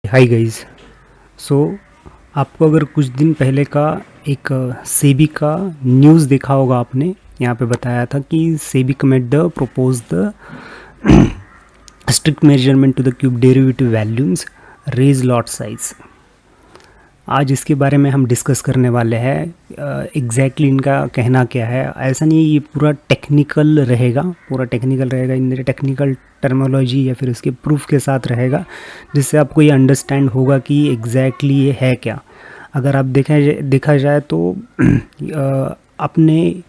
Hi guys. सो आपको अगर कुछ दिन पहले का एक सेबी का न्यूज़ देखा होगा आपने, यहाँ पे बताया था कि SEBI commit the propose the strict measurement to the cube derivative volumes raise lot size. आज इसके बारे में हम डिस्कस करने वाले हैं। एग्जैक्टली इनका कहना क्या है, ऐसा नहीं है, ये पूरा टेक्निकल रहेगा, इन टेक्निकल टर्मोलॉजी या फिर उसके प्रूफ के साथ रहेगा, जिससे आपको ये अंडरस्टैंड होगा कि एग्जैक्टली ये है क्या। अगर आप देखा जाए तो अपने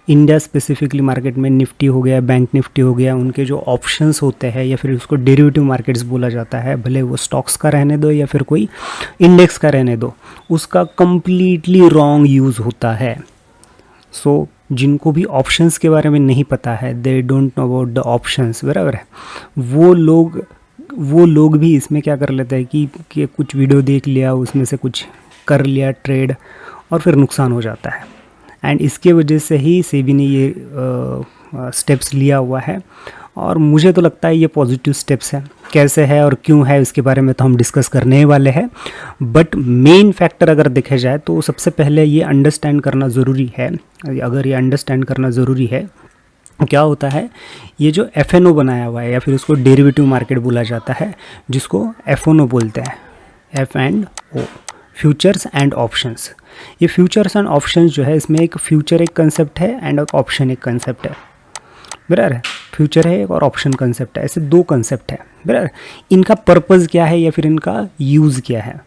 इंडिया स्पेसिफिकली मार्केट में निफ्टी हो गया, बैंक निफ्टी हो गया, उनके जो ऑप्शंस होते हैं या फिर उसको डेरिवेटिव मार्केट्स बोला जाता है, भले वो स्टॉक्स का रहने दो या फिर कोई इंडेक्स का रहने दो, उसका कम्प्लीटली रॉन्ग यूज़ होता है। सो जिनको भी ऑप्शंस के बारे में नहीं पता है, they don't know about the options, बराबर है, वो लोग भी इसमें क्या कर लेते हैं कि कुछ वीडियो देख लिया, उसमें से कुछ कर लिया ट्रेड और फिर नुकसान हो जाता है। एंड इसके वजह से ही सेबी ने ये स्टेप्स लिया हुआ है, और मुझे तो लगता है ये पॉजिटिव स्टेप्स है। कैसे है और क्यों है इसके बारे में तो हम डिस्कस करने ही वाले हैं, बट मेन फैक्टर अगर देखा जाए तो सबसे पहले ये अंडरस्टैंड करना ज़रूरी है। अगर ये अंडरस्टैंड करना ज़रूरी है, क्या होता है, ये जो एफएनओ बनाया हुआ है या फिर उसको डेरिवेटिव मार्केट बोला जाता है, जिसको एफओनो बोलते हैं, F and O, futures and options. ये फ्यूचर्स एंड ऑप्शंस जो है, इसमें एक फ्यूचर एक कंसेप्ट है एंड ऑप्शन एक कंसेप्ट है, बराबर है। फ्यूचर है एक और ऑप्शन कंसेप्ट है, ऐसे दो कंसेप्ट है, बराबर। इनका पर्पज़ क्या है या फिर इनका यूज़ क्या है,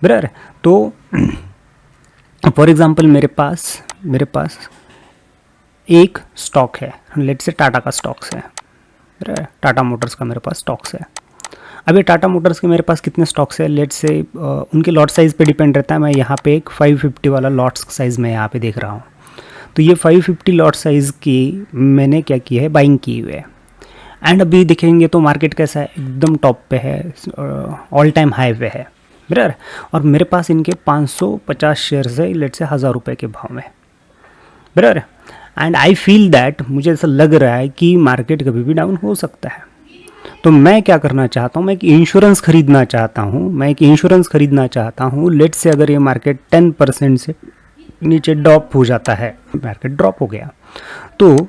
बराबर। तो फॉर एग्जांपल मेरे पास एक स्टॉक है, लेट्स से टाटा का स्टॉक्स है, बराबर, टाटा मोटर्स का मेरे पास स्टॉक्स है। अभी टाटा मोटर्स के मेरे पास कितने स्टॉक्स है, लेट्स से उनके लॉट साइज़ पे डिपेंड रहता है। मैं यहाँ पे एक 550 वाला लॉट साइज़ मैं यहाँ पे देख रहा हूँ। तो ये 550 लॉट साइज़ की मैंने क्या किया है, बाइंग की हुई है। एंड अभी देखेंगे तो मार्केट कैसा है, एकदम टॉप पे है, ऑल टाइम हाई पे है, बराबर। और मेरे पास इनके 550 शेयर्स है, लेट्स से 1000 रुपये के भाव में, बराबर। एंड आई फील दैट, मुझे ऐसा लग रहा है कि मार्केट कभी भी डाउन हो सकता है। तो मैं क्या करना चाहता हूँ, मैं एक इंश्योरेंस खरीदना चाहता हूँ। लेट्स से अगर ये मार्केट 10% से नीचे ड्रॉप हो जाता है, मार्केट ड्रॉप हो गया, तो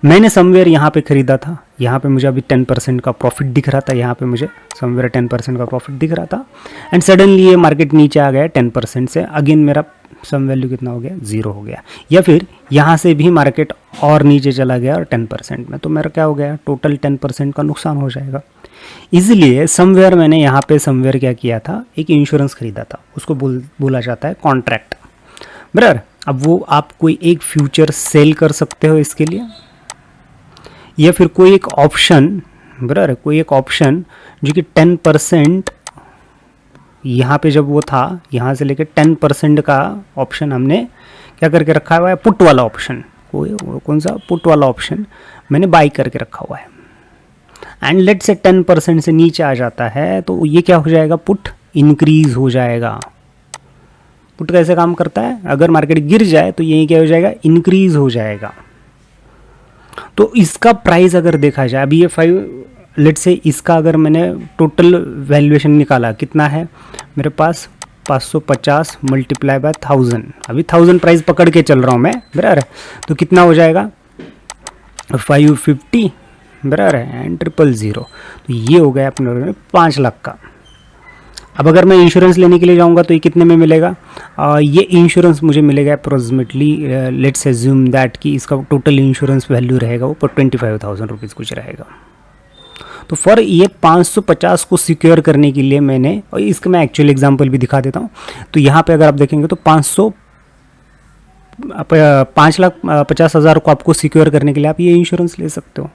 मैंने समवेयर यहाँ पे ख़रीदा था, यहाँ पे मुझे अभी 10% का प्रॉफिट दिख रहा था, यहाँ पे मुझे समवेयर 10% का प्रॉफिट दिख रहा था। एंड सडनली ये मार्केट नीचे आ गया 10% से, अगेन मेरा सम वैल्यू कितना हो गया, 0 हो गया। या फिर यहाँ से भी मार्केट और नीचे चला गया और 10% में, तो मेरा क्या हो गया, टोटल 10% का नुकसान हो जाएगा। इसलिए समवेयर मैंने यहाँ पे समवेयर क्या किया था, एक इंश्योरेंस खरीदा था, उसको बोला जाता है कॉन्ट्रैक्ट, बराबर। अब वो आप कोई एक फ्यूचर सेल कर सकते हो इसके लिए, या फिर कोई एक ऑप्शन, बराबर, कोई एक ऑप्शन जो कि 10% यहाँ पे जब वो था, यहाँ से लेकर 10% का ऑप्शन हमने क्या करके रखा हुआ है, पुट वाला ऑप्शन, कौन सा, पुट वाला ऑप्शन मैंने बाई करके रखा हुआ है। एंड लेट से 10% से नीचे आ जाता है तो ये क्या हो जाएगा, पुट इंक्रीज हो जाएगा। पुट कैसे काम करता है, अगर मार्केट गिर जाए तो ये क्या हो जाएगा, इंक्रीज हो जाएगा। तो इसका प्राइस अगर देखा जाए, अभी ये लेट से इसका अगर मैंने टोटल वैल्यूएशन निकाला, कितना है मेरे पास, 550 मल्टीप्लाई बाय 1000, अभी 1000 प्राइस पकड़ के चल रहा हूँ मैं, बराबर है। तो कितना हो जाएगा, 550, बराबर है, एंड 000, तो ये हो गया अपने 5 लाख का। अब अगर मैं इंश्योरेंस लेने के लिए जाऊंगा तो ये कितने में मिलेगा, ये इंश्योरेंस मुझे मिलेगा अप्रोक्सीमेटली, लेट्स एज्यूम दैट कि इसका टोटल इंश्योरेंस वैल्यू रहेगा वो 25,000 रुपीज़ कुछ रहेगा। तो फॉर ये 550 को सिक्योर करने के लिए मैंने, और इसका मैं एक्चुअल एग्जांपल भी दिखा देता हूँ। तो यहाँ पे अगर आप देखेंगे तो 5,50,000 को आपको सिक्योर करने के लिए आप ये इंश्योरेंस ले सकते हो।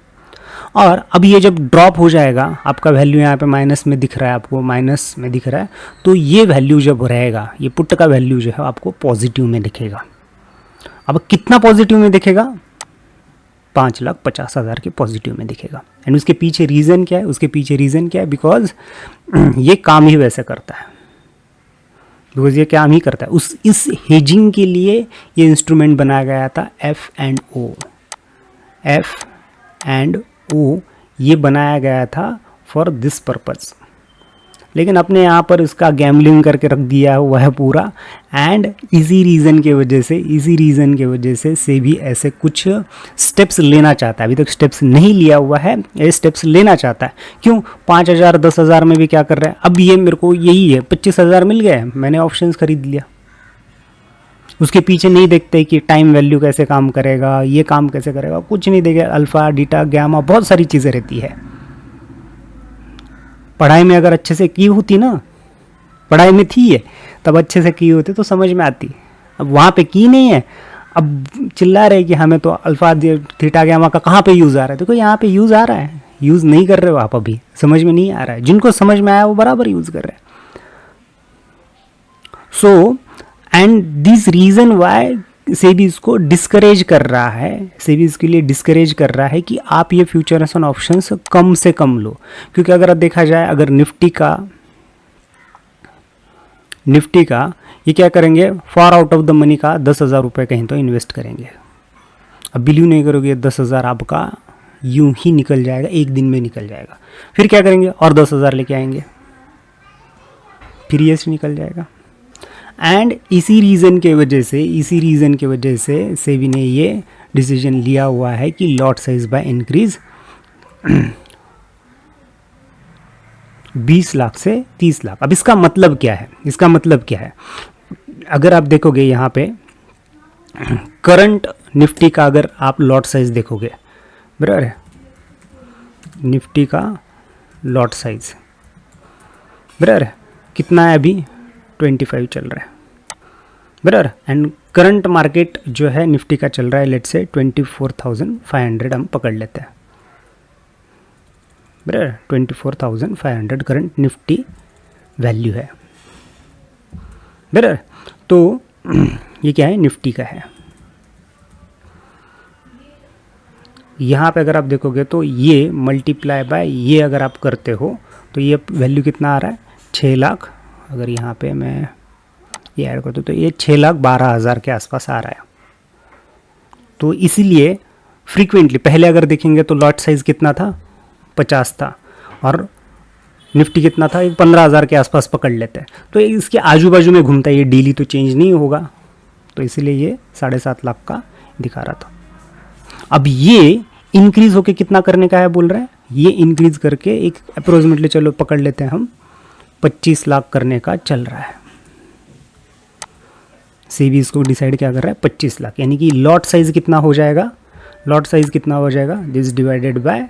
और अब ये जब ड्रॉप हो जाएगा, आपका वैल्यू यहाँ पे माइनस में दिख रहा है, आपको माइनस में दिख रहा है, तो ये वैल्यू जब रहेगा, ये पुट का वैल्यू जो है आपको पॉजिटिव में दिखेगा। अब कितना पॉजिटिव में दिखेगा, 5,50,000 के पॉजिटिव में दिखेगा। एंड उसके पीछे रीज़न क्या है, बिकॉज ये काम ही वैसे करता है, इस हेजिंग के लिए ये इंस्ट्रूमेंट बनाया गया था, एफ एंड ओ, ये बनाया गया था फॉर दिस पर्पज़। लेकिन अपने यहाँ पर इसका गैम्बलिंग करके रख दिया है वह पूरा। एंड इसी रीज़न के वजह से सेबी ऐसे कुछ स्टेप्स लेना चाहता है, अभी तक स्टेप्स नहीं लिया हुआ है, ये स्टेप्स लेना चाहता है। क्यों? 5,000 10,000 में भी क्या कर रहा है, अब ये मेरे को यही है 25,000 मिल गए, मैंने ऑप्शंस खरीद लिया। उसके पीछे नहीं देखते कि टाइम वैल्यू कैसे काम करेगा, ये काम कैसे करेगा, कुछ नहीं देखेगा। अल्फ़ा बीटा गामा बहुत सारी चीज़ें रहती है। पढ़ाई में अगर अच्छे से की होती ना, पढ़ाई में थी है तब अच्छे से की होती तो समझ में आती। अब वहाँ पे की नहीं है, अब चिल्ला रहे कि हमें तो अल्फ़ा थीटा गामा का कहाँ पे यूज़ आ रहा है। देखो यहाँ पे यूज़ आ रहा है, यूज़ नहीं कर रहे हो आप, अभी समझ में नहीं आ रहा है। जिनको समझ में आया वो बराबर यूज़ कर रहे हैं। So and this reason why SEBI इसको डिस्करेज कर रहा है, सेबी इसके लिए डिस्करेज कर रहा है कि आप ये फ्यूचर्स एंड ऑप्शंस कम से कम लो। क्योंकि अगर देखा जाए, अगर निफ्टी का ये क्या करेंगे, for out of the money का 10,000 रुपये कहीं तो इन्वेस्ट करेंगे। अब बिलीव नहीं करोगे, 10,000 आपका यूं ही निकल जाएगा, एक दिन में निकल जाएगा। फिर क्या करेंगे, और 10,000 लेके आएंगे, फिर ये निकल जाएगा। एंड इसी रीज़न के वजह से सेबी ने ये डिसीजन लिया हुआ है कि lot size by increase 20 lakh से 30 लाख। अब इसका मतलब क्या है, अगर आप देखोगे यहाँ पे करंट निफ्टी का, अगर आप लॉट साइज देखोगे, बराबर है, निफ्टी का लॉट साइज बराबर है, कितना है अभी 25 चल रहा है, बराबर। एंड करंट मार्केट जो है निफ्टी का चल रहा है, लेट्स से 24,500 हम पकड़ लेते हैं, बराबर। 24,500 करंट निफ्टी वैल्यू है, बराबर। तो ये क्या है, निफ्टी का है। यहाँ पे अगर आप देखोगे तो ये मल्टीप्लाई बाय ये अगर आप करते हो तो ये वैल्यू कितना आ रहा है, 6 लाख। अगर यहाँ पे मैं ये ऐड करता हूँ तो ये 6,12,000 के आसपास आ रहा है। तो इसीलिए फ्रीक्वेंटली पहले अगर देखेंगे तो लॉट साइज़ कितना था, 50 था, और निफ्टी कितना था, 15,000 के आसपास पकड़ लेते हैं। तो इसके आजू बाजू में घूमता है, ये डेली तो चेंज नहीं होगा, तो इसीलिए ये 7.5 लाख का दिखा रहा था। अब ये इंक्रीज होके कितना करने का है बोल रहे हैं, ये इंक्रीज करके एक अप्रोक्सीमेटली चलो पकड़ लेते हैं हम 25 लाख करने का चल रहा है। सेबी इसको डिसाइड क्या कर रहा है, 25 लाख, यानी कि लॉट साइज कितना हो जाएगा, दिस डिवाइडेड बाय,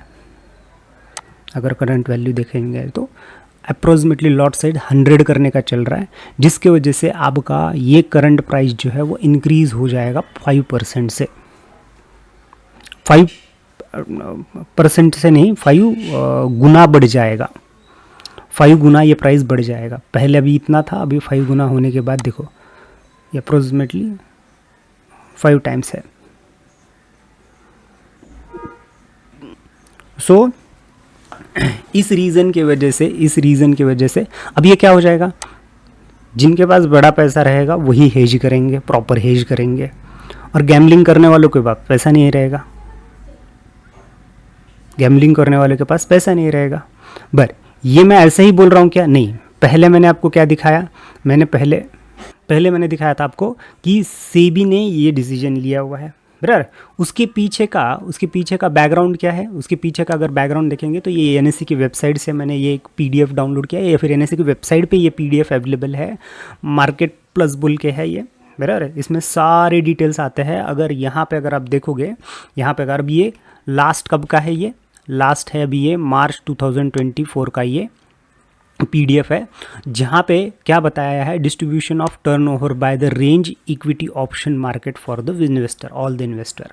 अगर करंट वैल्यू देखेंगे तो अप्रोक्सीमेटली लॉट साइज 100 करने का चल रहा है, जिसके वजह से आपका ये करंट प्राइस जो है वो इंक्रीज हो जाएगा 5% से, 5% से नहीं, 5 गुना बढ़ जाएगा, 5 गुना ये प्राइस बढ़ जाएगा। पहले अभी इतना था, अभी 5 गुना होने के बाद देखो ये अप्रोक्सीमेटली 5 टाइम्स है। सो इस रीज़न के वजह से अब ये क्या हो जाएगा, जिनके पास बड़ा पैसा रहेगा वही हेज करेंगे, प्रॉपर हेज करेंगे, और गैम्बलिंग करने वालों के पास पैसा नहीं रहेगा, गैम्बलिंग करने वालों के पास पैसा नहीं रहेगा। बट ये मैं ऐसे ही बोल रहा हूँ क्या, नहीं, पहले मैंने आपको क्या दिखाया, मैंने पहले दिखाया था आपको कि सेबी ने ये डिसीजन लिया हुआ है, बराबर। उसके पीछे का बैकग्राउंड क्या है, उसके पीछे का अगर बैकग्राउंड देखेंगे तो ये एनएससी की वेबसाइट से मैंने ये एक पीडीएफ डाउनलोड किया है, या फिर एनएससी की वेबसाइट पे ये पीडीएफ अवेलेबल है, मार्केट प्लस बुल के है ये, बराबर। इसमें सारे डिटेल्स आते हैं। अगर यहाँ पे अगर आप देखोगे, यहाँ पे अगर ये लास्ट कब का है, ये लास्ट है अभी ये मार्च 2024 का ये पीडीएफ है, जहाँ पे क्या बताया है, distribution of turnover by the range equity option market for the investor, all the investor,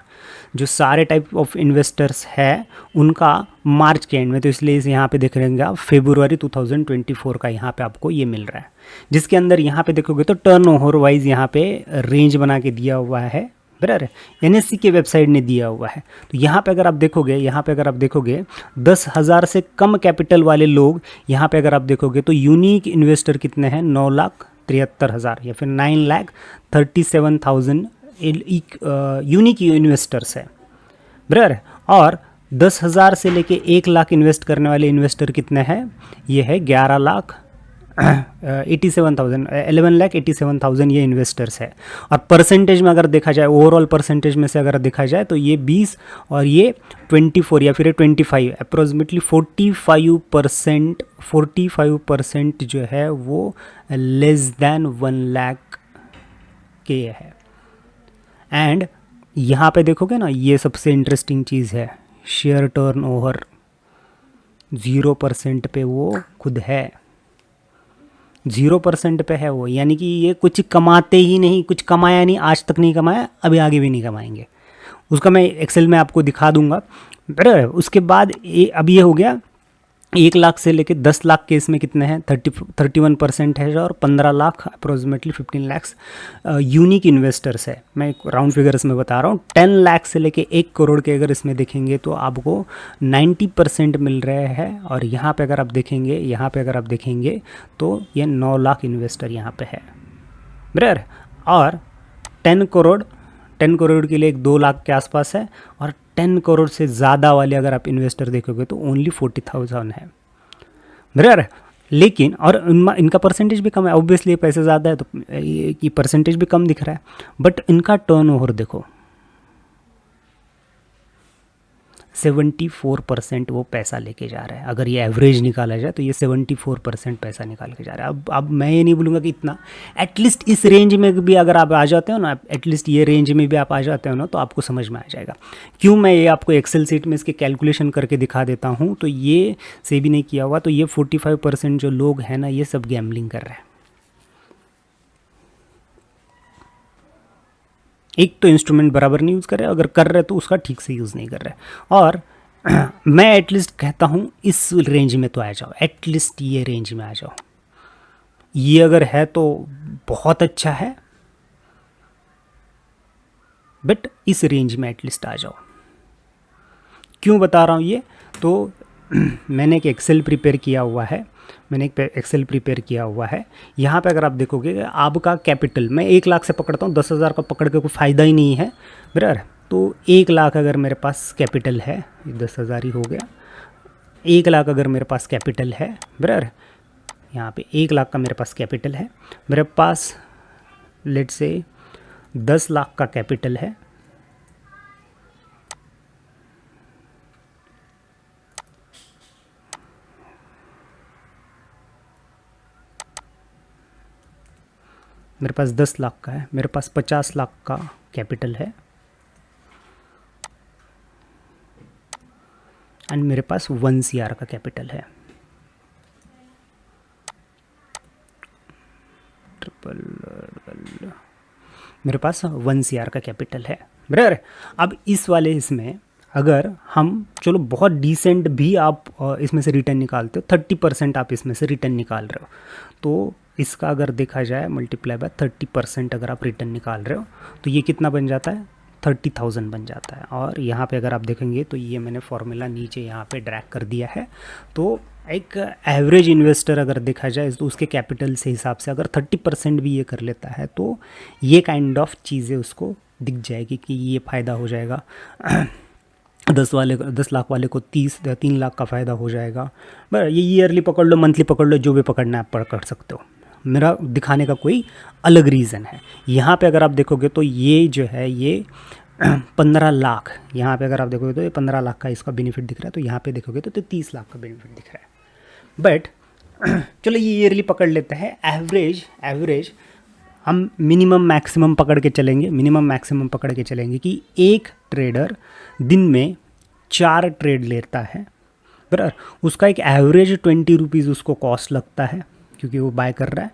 जो सारे टाइप ऑफ इन्वेस्टर्स है उनका मार्च के एंड में, तो इसलिए इस यहाँ पे देख रहे हैं आप फरवरी 2024 का यहाँ पे आपको ये मिल रहा है, जिसके अंदर यहाँ पे देखोगे तो टर्नओवर वाइज यहाँ पे रेंज बना के दिया हुआ है, बराबर है, एनएससी के वेबसाइट ने दिया हुआ है। तो यहाँ पे अगर आप देखोगे 10,000 से कम कैपिटल वाले लोग, यहाँ पे अगर आप देखोगे तो यूनिक इन्वेस्टर कितने हैं, 9,73,000 या फिर 9,37,000 यूनिक इन्वेस्टर्स है, बराबर। और 10,000 से लेके 1 लाख इन्वेस्ट करने वाले इन्वेस्टर कितने हैं, ये है 11,00,000 87,000 11,87,000 ये इन्वेस्टर्स है। और परसेंटेज में अगर देखा जाए, ओवरऑल परसेंटेज में से अगर देखा जाए तो ये 20 और ये 24 या फिर 25, अप्रोक्सीमेटली 45% जो है वो लेस देन 1 लाख के है। एंड यहाँ पे देखोगे ना, ये सबसे इंटरेस्टिंग चीज़ है, शेयर टर्नओवर 0% पे वो खुद है, 0% पे है वो, यानी कि ये कुछ कमाते ही नहीं, कुछ कमाया नहीं, आज तक नहीं कमाया, अभी आगे भी नहीं कमाएंगे। उसका मैं एक्सेल में आपको दिखा दूंगा। बराबर। उसके बाद अब ये हो गया 1 लाख से लेके 10 लाख के इसमें कितने हैं, 31% है, और 15 lakh approximately 15 lakhs unique investors है। मैं राउंड फिगर्स में बता रहा हूँ। 10 लाख से लेके 1 करोड़ के अगर इसमें देखेंगे तो आपको 90% मिल रहे हैं। और यहाँ पे अगर आप देखेंगे तो ये 9 लाख इन्वेस्टर यहाँ पे है। बराबर। और 10 करोड़ के लिए 2 लाख के आसपास है, और 10 करोड़ से ज़्यादा वाले अगर आप इन्वेस्टर देखोगे तो ओनली 40,000 है। बराबर। लेकिन और इनका परसेंटेज भी कम है, ऑब्वियसली पैसे ज़्यादा है तो ये परसेंटेज भी कम दिख रहा है, बट इनका टर्नओवर देखो 74% वो पैसा लेके जा रहा है। अगर ये एवरेज निकाला जाए तो ये 74% पैसा निकाल के जा रहा है। अब मैं ये नहीं बोलूँगा कि इतना, एटलीस्ट इस रेंज में भी अगर आप आ जाते हो ना, एटलीस्ट ये रेंज में भी आप आ जाते हो ना, तो आपको समझ में आ जाएगा। क्यों मैं ये आपको एक्सेल सीट में इसके कैलकुलेशन करके दिखा देता हूँ, तो ये से भी नहीं किया हुआ, तो ये 45% जो लोग हैं ना, ये सब गैम्बलिंग कर रहे हैं। एक तो इंस्ट्रूमेंट बराबर नहीं यूज़ कर रहे, अगर कर रहे तो उसका ठीक से यूज़ नहीं कर रहे। और मैं एटलीस्ट कहता हूँ इस रेंज में तो आ जाओ, एटलीस्ट ये रेंज में आ जाओ। ये अगर है तो बहुत अच्छा है, बट इस रेंज में एटलीस्ट आ जाओ। क्यों बता रहा हूँ ये, तो मैंने एक एक्सेल प्रिपेयर किया हुआ है। यहाँ पे अगर आप देखोगे आपका कैपिटल, मैं 1 लाख से पकड़ता हूँ, 10,000 का पकड़ के कोई फ़ायदा ही नहीं है। बराबर। तो 1 लाख अगर मेरे पास कैपिटल है, 10,000 ही हो गया, 1 लाख अगर मेरे पास कैपिटल है, बराबर, यहाँ पे 1 लाख का मेरे पास कैपिटल है, मेरे पास लेट से 10 लाख का कैपिटल है, मेरे पास 10 लाख का है, मेरे पास 50 लाख का कैपिटल है, एंड मेरे पास 1 CR का कैपिटल है। मेरे पास 1 CR का कैपिटल है। बराबर। अब इस वाले इसमें अगर हम चलो बहुत डिसेंट भी आप इसमें से रिटर्न निकालते हो, 30% आप इसमें से रिटर्न निकाल रहे हो, तो इसका अगर देखा जाए मल्टीप्लाई बाय 30% अगर आप रिटर्न निकाल रहे हो तो ये कितना बन जाता है, 30,000 बन जाता है। और यहाँ पे अगर आप देखेंगे तो ये मैंने फॉर्मूला नीचे यहाँ पे ड्रैग कर दिया है। तो एक एवरेज इन्वेस्टर अगर देखा जाए तो उसके कैपिटल से हिसाब से अगर 30% भी ये कर लेता है तो ये काइंड ऑफ चीज़ें उसको दिख जाएगी कि ये फ़ायदा हो जाएगा। 10 लाख वाले को 3 लाख का फ़ायदा हो जाएगा। बस ये ईयरली पकड़ लो, मंथली पकड़ लो, जो भी पकड़ना है आप पकड़ सकते हो। मेरा दिखाने का कोई अलग रीज़न है। यहाँ पे अगर आप देखोगे तो ये जो है ये 15 लाख, यहाँ पे अगर आप देखोगे तो ये 15 लाख का इसका बेनिफिट दिख रहा है, तो यहाँ पे देखोगे तो 30 लाख का बेनिफिट दिख रहा है। बट चलो ये ईयरली पकड़ लेते हैं। एवरेज हम मिनिमम मैक्सिमम पकड़ के चलेंगे कि एक ट्रेडर दिन में 4 ट्रेड लेता है, बराबर। उसका एक एवरेज 20 रुपीज़ उसको कॉस्ट लगता है क्योंकि वो बाय कर रहा है,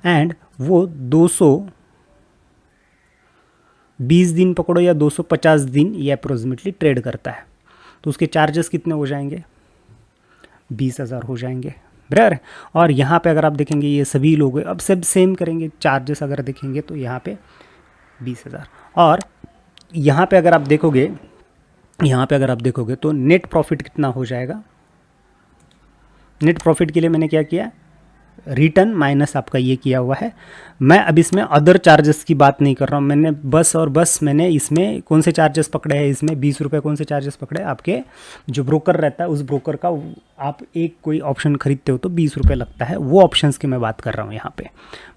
एंड वो 220 दिन पकड़ो या 250 दिन ये अप्रोक्सीमेटली ट्रेड करता है, तो उसके चार्जेस कितने हो जाएंगे, 20,000 हो जाएंगे, बराबर। और यहाँ पे अगर आप देखेंगे ये सभी लोग अब सब सेम करेंगे, चार्जेस अगर देखेंगे तो यहाँ पे 20,000। और यहाँ पे अगर आप देखोगे तो नेट प्रॉफिट कितना हो जाएगा। नेट प्रॉफिट के लिए मैंने क्या किया, रिटर्न माइनस आपका ये किया हुआ है। मैं अब इसमें अदर चार्जेस की बात नहीं कर रहा हूँ, मैंने बस और बस मैंने इसमें कौन से चार्जेस पकड़े हैं, इसमें 20 रुपये कौन से चार्जेस पकड़े, आपके जो ब्रोकर रहता है उस ब्रोकर का, आप एक कोई ऑप्शन खरीदते हो तो 20 रुपये लगता है, वो ऑप्शंस की मैं बात कर रहा हूँ यहाँ पे,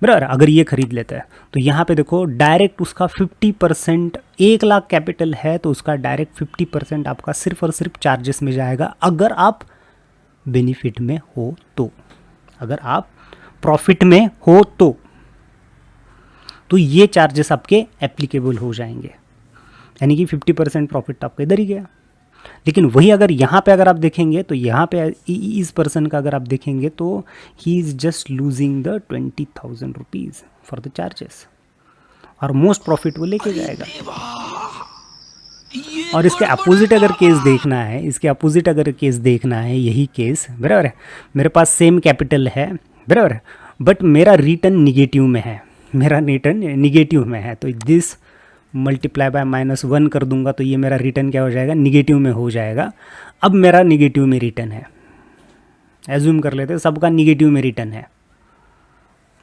बराबर। अगर ये खरीद लेते हैं तो यहाँ पे देखो डायरेक्ट उसका 50%, 1 लाख कैपिटल है तो उसका डायरेक्ट 50% आपका सिर्फ और सिर्फ चार्जेस में जाएगा, अगर आप बेनिफिट में हो तो, अगर आप प्रॉफिट में हो तो ये चार्जेस आपके एप्लीकेबल हो जाएंगे, यानी कि 50% प्रॉफिट आपका इधर ही गया। लेकिन वही अगर यहाँ पे अगर आप देखेंगे तो यहाँ पे इस पर्सन का अगर आप देखेंगे तो he is just losing the 20,000 rupees for the charges, और मोस्ट प्रॉफिट वो लेके जाएगा। और इसके अपोजिट अगर केस देखना है, इसके अपोजिट अगर केस देखना है, यही केस, बराबर है, मेरे पास सेम कैपिटल है, बराबर है, बट मेरा रिटर्न निगेटिव में है, मेरा रिटर्न निगेटिव में है, तो दिस मल्टीप्लाई बाय -1 कर दूंगा तो ये मेरा रिटर्न क्या हो जाएगा, निगेटिव में हो जाएगा। अब मेरा निगेटिव में रिटर्न है, एज्यूम कर लेते हैं सबका निगेटिव में रिटर्न है,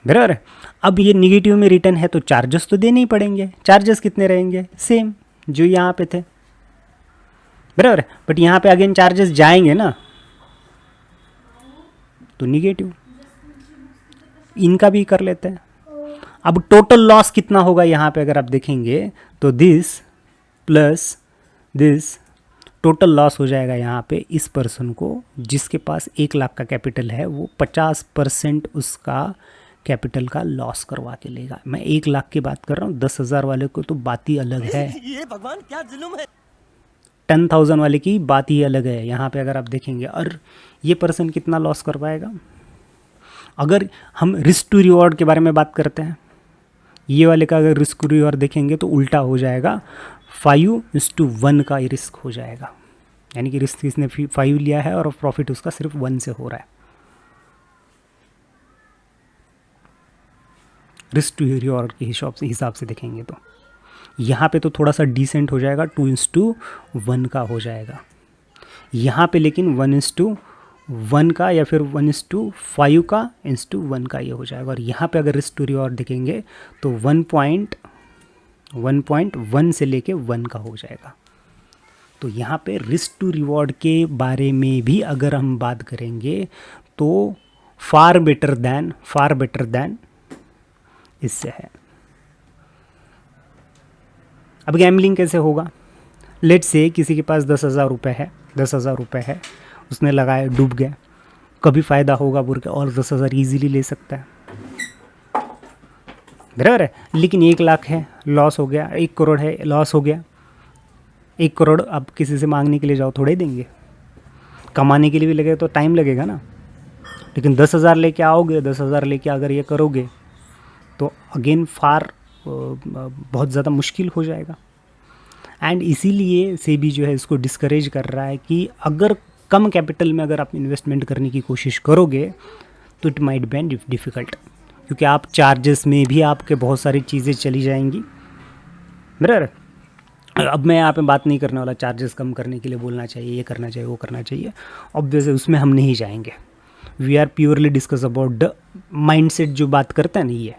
बराबर है। अब ये निगेटिव में रिटर्न है तो चार्जेस तो देने ही पड़ेंगे, चार्जेस कितने रहेंगे, सेम जो यहाँ पे थे, बराबर है, बट यहाँ पे अगेन चार्जेस जाएंगे ना, तो निगेटिव, इनका भी कर लेते हैं। अब टोटल लॉस कितना होगा यहाँ पे अगर आप देखेंगे तो this plus this, total loss हो जाएगा यहाँ पे इस पर्सन को जिसके पास 1 लाख का कैपिटल है, वो 50% उसका कैपिटल का लॉस करवा के लेगा। मैं 1 लाख की बात कर रहा हूँ, 10,000 वाले को तो बात ही अलग है, ये भगवान क्या जुल्म है। 10,000 वाले की बात ही अलग है यहाँ पे अगर आप देखेंगे। और ये पर्सन कितना लॉस कर पाएगा, अगर हम रिस्क टू रिवॉर्ड के बारे में बात करते हैं, ये वाले का अगर रिस्क टू रिवॉर्ड देखेंगे तो उल्टा हो जाएगा, 5:1 का रिस्क हो जाएगा, यानी कि रिस्क इसने 5 लिया है और प्रॉफिट उसका सिर्फ 1 से हो रहा है। रिस्क टू रिवॉर्ड के हिसाब से देखेंगे तो यहाँ पे तो थोड़ा सा डिसेंट हो जाएगा, 2:1 का हो जाएगा यहाँ पे, लेकिन 1:1 का या फिर 1:5 का 1:1 का ये हो जाएगा। और यहाँ पे अगर रिस्क टू रिवॉर्ड देखेंगे तो 1.1 से लेके 1 का हो जाएगा। तो यहाँ पे रिस्क टू रिवॉर्ड के बारे में भी अगर हम बात करेंगे तो फार बेटर दैन इससे है। अब गैम्बलिंग कैसे होगा, लेट्स से किसी के पास 10,000 रुपये है, उसने लगाया, डूब गया, कभी फ़ायदा होगा बोल के और 10,000 ईजीली ले सकता है, बराबर है। लेकिन 1 लाख है, लॉस हो गया, 1 करोड़ है, लॉस हो गया। 1 करोड़ अब किसी से मांगने के लिए जाओ, थोड़े देंगे, कमाने के लिए भी लगेगा तो टाइम लगेगा ना। लेकिन 10,000 लेके आओगे, 10,000 लेके अगर ये करोगे तो अगेन बहुत ज़्यादा मुश्किल हो जाएगा। एंड इसीलिए सेबी जो है इसको डिस्करेज कर रहा है कि अगर कम कैपिटल में अगर आप इन्वेस्टमेंट करने की कोशिश करोगे तो इट माइट बी डिफ़िकल्ट, क्योंकि आप चार्जेस में भी आपके बहुत सारी चीज़ें चली जाएंगी, बराबर। अब मैं यहाँ पे बात नहीं करने वाला चार्जेस कम करने के लिए बोलना चाहिए, ये करना चाहिए, वो करना चाहिए, ऑब्वियसली उसमें हम नहीं जाएंगे। We are purely discuss about the mindset, जो बात करता है नहीं है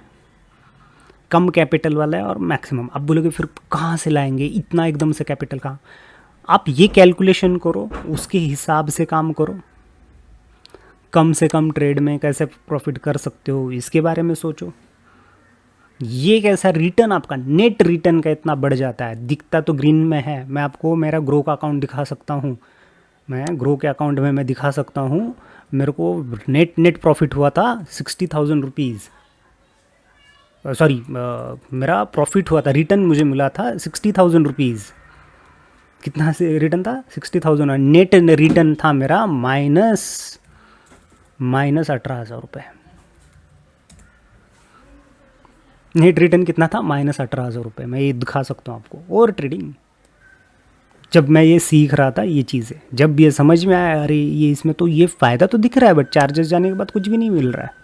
कम कैपिटल वाला है और मैक्सिमम। आप बोलोगे फिर कहाँ से लाएंगे इतना एकदम से कैपिटल, कहाँ, आप ये कैलकुलेशन करो, उसके हिसाब से काम करो, कम से कम ट्रेड में कैसे प्रॉफिट कर सकते हो इसके बारे में सोचो। ये कैसा रिटर्न आपका नेट रिटर्न का इतना बढ़ जाता है, दिखता तो ग्रीन में है। मैं आपको मेरा ग्रो का अकाउंट दिखा सकता हूँ, मैं ग्रो के अकाउंट में मैं दिखा सकता हूँ, मेरे को नेट प्रॉफिट हुआ था 60,000 रुपीज़, सॉरी मेरा प्रॉफिट हुआ था, रिटर्न मुझे मिला था 60,000 रुपीज़। कितना से रिटर्न था, 60,000, नेट रिटर्न था मेरा माइनस 18,000 रुपये। नेट रिटर्न कितना था, -18,000 रुपये। मैं ये दिखा सकता हूँ आपको। और ट्रेडिंग जब मैं ये सीख रहा था, ये चीज़ें जब ये समझ में आया, अरे ये इसमें तो ये फ़ायदा तो दिख रहा है, बट चार्जेस जाने के बाद कुछ भी नहीं मिल रहा है।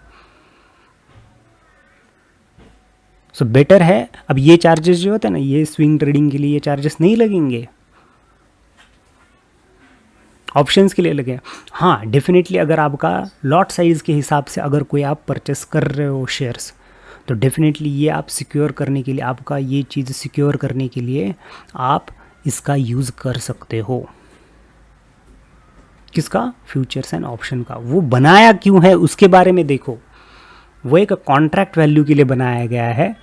सो बेटर है, अब ये चार्जेस जो होते हैं ना, ये स्विंग ट्रेडिंग के लिए ये चार्जेस नहीं लगेंगे, ऑप्शंस के लिए लगे। हाँ डेफिनेटली अगर आपका लॉट साइज़ के हिसाब से अगर कोई आप परचेस कर रहे हो शेयर्स, तो डेफिनेटली ये आप सिक्योर करने के लिए, आपका ये चीज़ सिक्योर करने के लिए आप इसका यूज़ कर सकते हो। किसका? फ्यूचर्स एंड ऑप्शन का। वो बनाया क्यों है उसके बारे में देखो। वो एक कॉन्ट्रैक्ट वैल्यू के लिए बनाया गया है।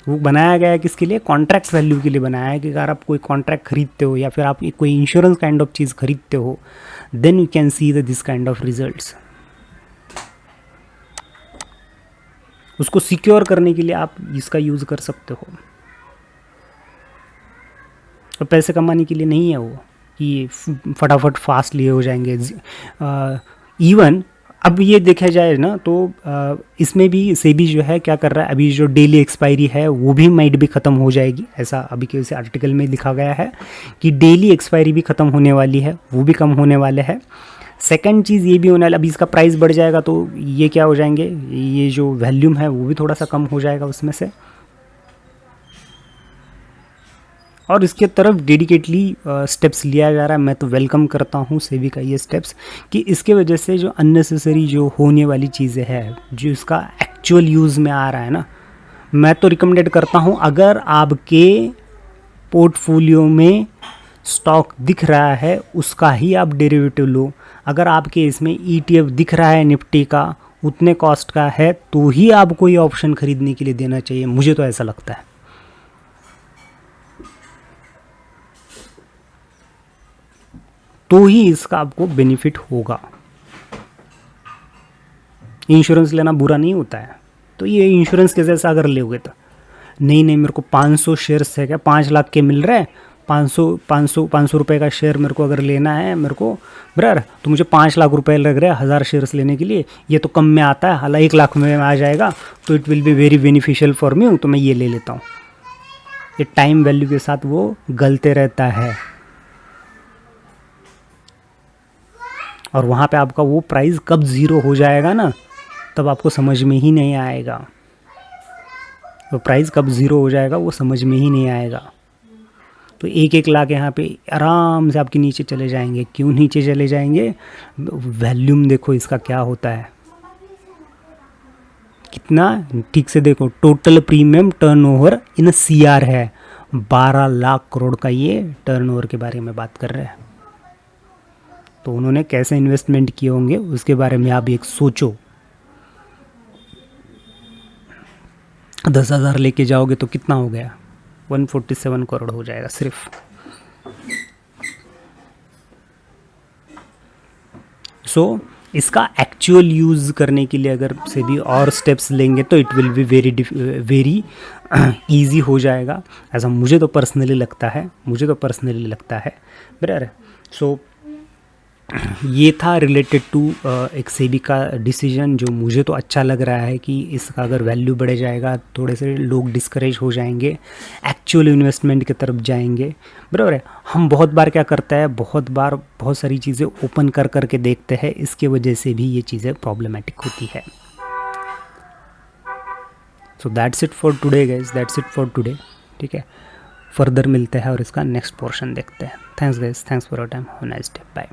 वो बनाया गया है किसके लिए? कॉन्ट्रैक्ट वैल्यू के लिए बनाया है कि अगर आप कोई कॉन्ट्रैक्ट खरीदते हो या फिर आप कोई इंश्योरेंस काइंड ऑफ चीज़ खरीदते हो, then you can see this kind of results. उसको सिक्योर करने के लिए आप इसका यूज़ कर सकते हो। और पैसे कमाने के लिए नहीं है वो कि फटाफट फास्ट लिए हो जाएंगे। इवन अब ये देखा जाए ना तो इसमें भी सेबी जो है क्या कर रहा है, अभी जो डेली एक्सपायरी है वो भी माइट भी ख़त्म हो जाएगी। ऐसा अभी के उस आर्टिकल में लिखा गया है कि डेली एक्सपायरी भी ख़त्म होने वाली है, वो भी कम होने वाले हैं। सेकंड चीज़ ये भी होने वाला, अभी इसका प्राइस बढ़ जाएगा तो ये क्या हो जाएंगे, ये जो वैल्यूम है वो भी थोड़ा सा कम हो जाएगा उसमें से। और इसके तरफ डेडिकेटली स्टेप्स लिया जा रहा है। मैं तो वेलकम करता हूँ सेबी का ये स्टेप्स, कि इसके वजह से जो अननेसेसरी जो होने वाली चीज़ें हैं, जो इसका एक्चुअल यूज़ में आ रहा है ना, मैं तो रिकमेंडेड करता हूँ अगर आपके पोर्टफोलियो में स्टॉक दिख रहा है उसका ही आप डेरिवेटिव लो। अगर आपके इसमें ETF दिख रहा है निफ्टी का, उतने कॉस्ट का है, तो ही आपको ये ऑप्शन खरीदने के लिए देना चाहिए। मुझे तो ऐसा लगता है। तो ही इसका आपको बेनिफिट होगा। इंश्योरेंस लेना बुरा नहीं होता है, तो ये इंश्योरेंस के जैसा अगर लोगे तो नहीं मेरे को 500 शेयर्स है क्या, 5 लाख के मिल रहे हैं, 500 रुपए का शेयर मेरे को अगर लेना है मेरे को ब्रर, तो मुझे 5 लाख रुपए लग रहे हैं 1000 शेयर्स लेने के लिए। ये तो कम में आता है, हालांकि 1 लाख में आ जाएगा, तो it will be very beneficial for me, तो मैं ये ले लेता हूँ। ये टाइम वैल्यू के साथ वो गलते रहता है, और वहाँ पे आपका वो प्राइस कब ज़ीरो हो जाएगा ना, तब आपको समझ में ही नहीं आएगा। वो प्राइस कब ज़ीरो हो जाएगा वो समझ में ही नहीं आएगा। तो 1-1 लाख यहाँ पे आराम से आपके नीचे चले जाएंगे। क्यों नीचे चले जाएंगे? वैल्यूम देखो इसका क्या होता है, कितना ठीक से देखो। Total premium turnover in CR है, 12 लाख करोड़ का ये टर्नओवर के बारे में बात कर रहे हैं। तो उन्होंने कैसे इन्वेस्टमेंट किए होंगे उसके बारे में आप एक सोचो। 10,000 लेके जाओगे तो कितना हो गया, 147 करोड़ हो जाएगा सिर्फ। सो इसका एक्चुअल यूज़ करने के लिए अगर से भी और स्टेप्स लेंगे तो it will be very easy हो जाएगा, ऐसा मुझे तो पर्सनली लगता है बराबर। सो ये था रिलेटेड टू एक सेबी का डिसीजन, जो मुझे तो अच्छा लग रहा है कि इसका अगर वैल्यू बढ़ जाएगा थोड़े से लोग डिस्करेज हो जाएंगे, एक्चुअल इन्वेस्टमेंट की तरफ जाएंगे, बराबर है। हम बहुत बार क्या करते हैं, बहुत सारी चीज़ें ओपन कर करके देखते हैं, इसके वजह से भी ये चीज़ें प्रॉब्लमेटिक होती है। So that's it for today guys, that's it for today, ठीक है। फर्दर मिलते हैं और इसका नेक्स्ट पोर्शन देखते हैं। Thanks guys, thanks for your time, have a nice day, bye.